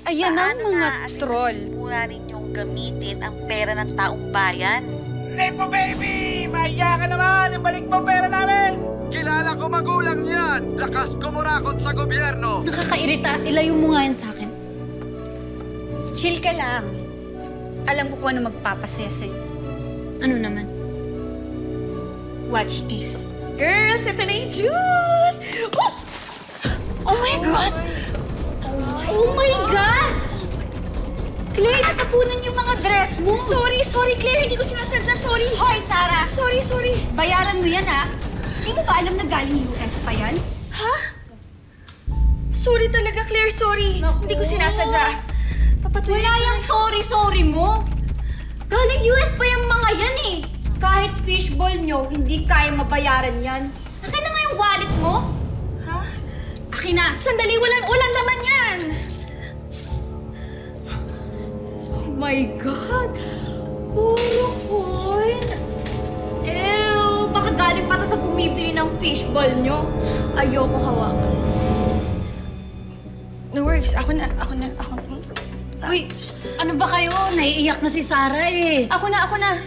Ayan ang mga troll. Muna ninyong gamitin ang pera ng taong bayan. Nepo baby! Mahiya ka naman! Ibalik mo pera namin! Kilala ko magulang yan! Lakas kumurakot sa gobyerno! Nakakairita. Ilayo mo nga yan sa akin. Chill ka lang. Alam ko kung ano magpapasaya sa'yo. Ano naman? Watch this. Girls, ito na yung juice! Oh my God! Oh my God! Claire, natapunan yung mga dress mo. Sorry, Claire. Hindi ko sinasadya. Sorry. Hoy, Sarah. Sorry. Bayaran mo yan, ha? Hindi mo ba alam na galing US pa yan? Ha? Sorry talaga, Claire. Sorry. Naku. Hindi ko sinasadya. Papatuloy. Wala yung sorry mo. Galing US pa yung mga yan eh. Kahit fishball nyo, hindi kaya mabayaran yan. Akin na nga yung wallet mo. Ha? Akin na. Sandali. Walang laman yan. Oh my God! Puro coin! Ew! Baka galing pa to sa bumibili ng fishball nyo. Ayoko hawakan. No worries. Ako na. Uy! Ano ba kayo? Naiiyak na si Sarah eh. Ako na.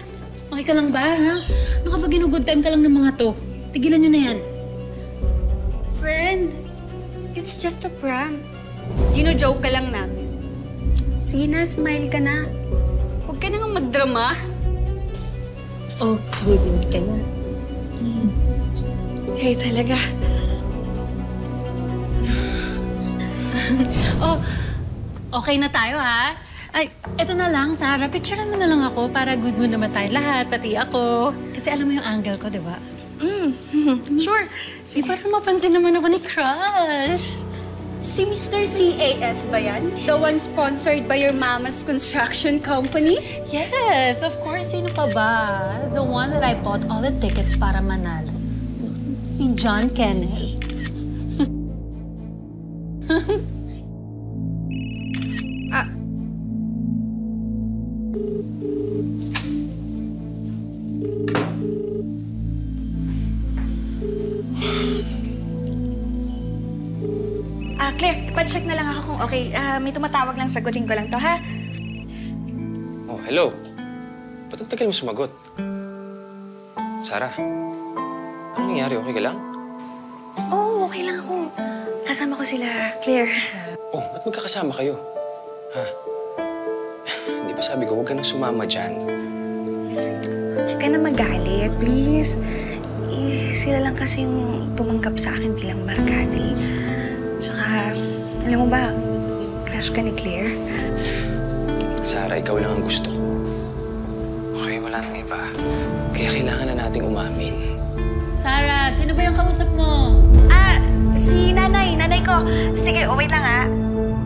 Okay ka lang ba, ha? Ano ka ba ginugood time ka lang ng mga to? Tigilan nyo na yan. Friend, it's just a prank. Gino-joke ka lang namin. Sige na, smile ka na. Huwag ka na nga magdrama. Oh, budin ka na. Hey, talaga. Oh, okay na tayo, ha? Ay, eto na lang, Sarah. Picturean mo na lang ako para good mood naman tayo lahat, pati ako. Kasi alam mo yung angle ko, di ba? Sure. Sige, parang mapansin naman ako ni Crush. Si Mr. CAS ba yan? The one sponsored by your mama's construction company? Yes, of course. Sino pa ba? The one that I bought all the tickets para manalo. Si John Kenneth. Claire, ipacheck na lang ako kung okay. May tumatawag lang, sagutin ko lang to, ha? Oh, hello. Ba't ang tagal mo sumagot? Sarah, anong nangyari? Okay ka lang? Oo, okay lang ako. Kasama ko sila, Claire. Oh, ba't magkakasama kayo? Ha? Hindi ba sabi ko, huwag ka nang sumama dyan. Huwag ka na magalit, please. Sila lang kasi yung tumanggap sa akin bilang barkada eh. Tsaka, alam mo ba, crush ka ni Claire? Sarah, ikaw lang ang gusto ko. Okay, wala nang iba. Kaya kailangan na nating umamin. Sarah, sino ba yung kausap mo? Si nanay. Nanay ko. Sige, wait lang, ha?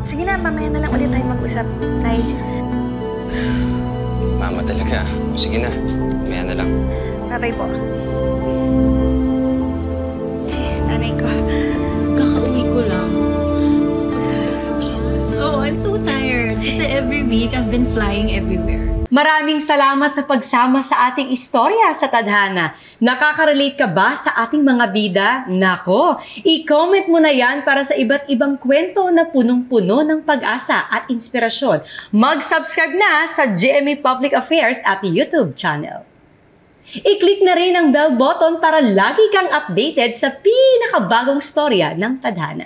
Sige na, mamaya na lang ulit tayo mag-usap, Nay. Mama talaga. Sige na, mamaya na lang. Bye-bye po. Nanay ko. Kakauwi ko lang. Oh, I'm so tired. Kasi every week, I've been flying everywhere. Maraming salamat sa pagsama sa ating istorya sa Tadhana. Nakaka-relate ka ba sa ating mga bida? Nako, i-comment mo na yan para sa iba't ibang kwento na punong-puno ng pag-asa at inspirasyon. Mag-subscribe na sa GMA Public Affairs at YouTube channel. I-click na rin ang bell button para lagi kang updated sa pinakabagong storya ng Tadhana.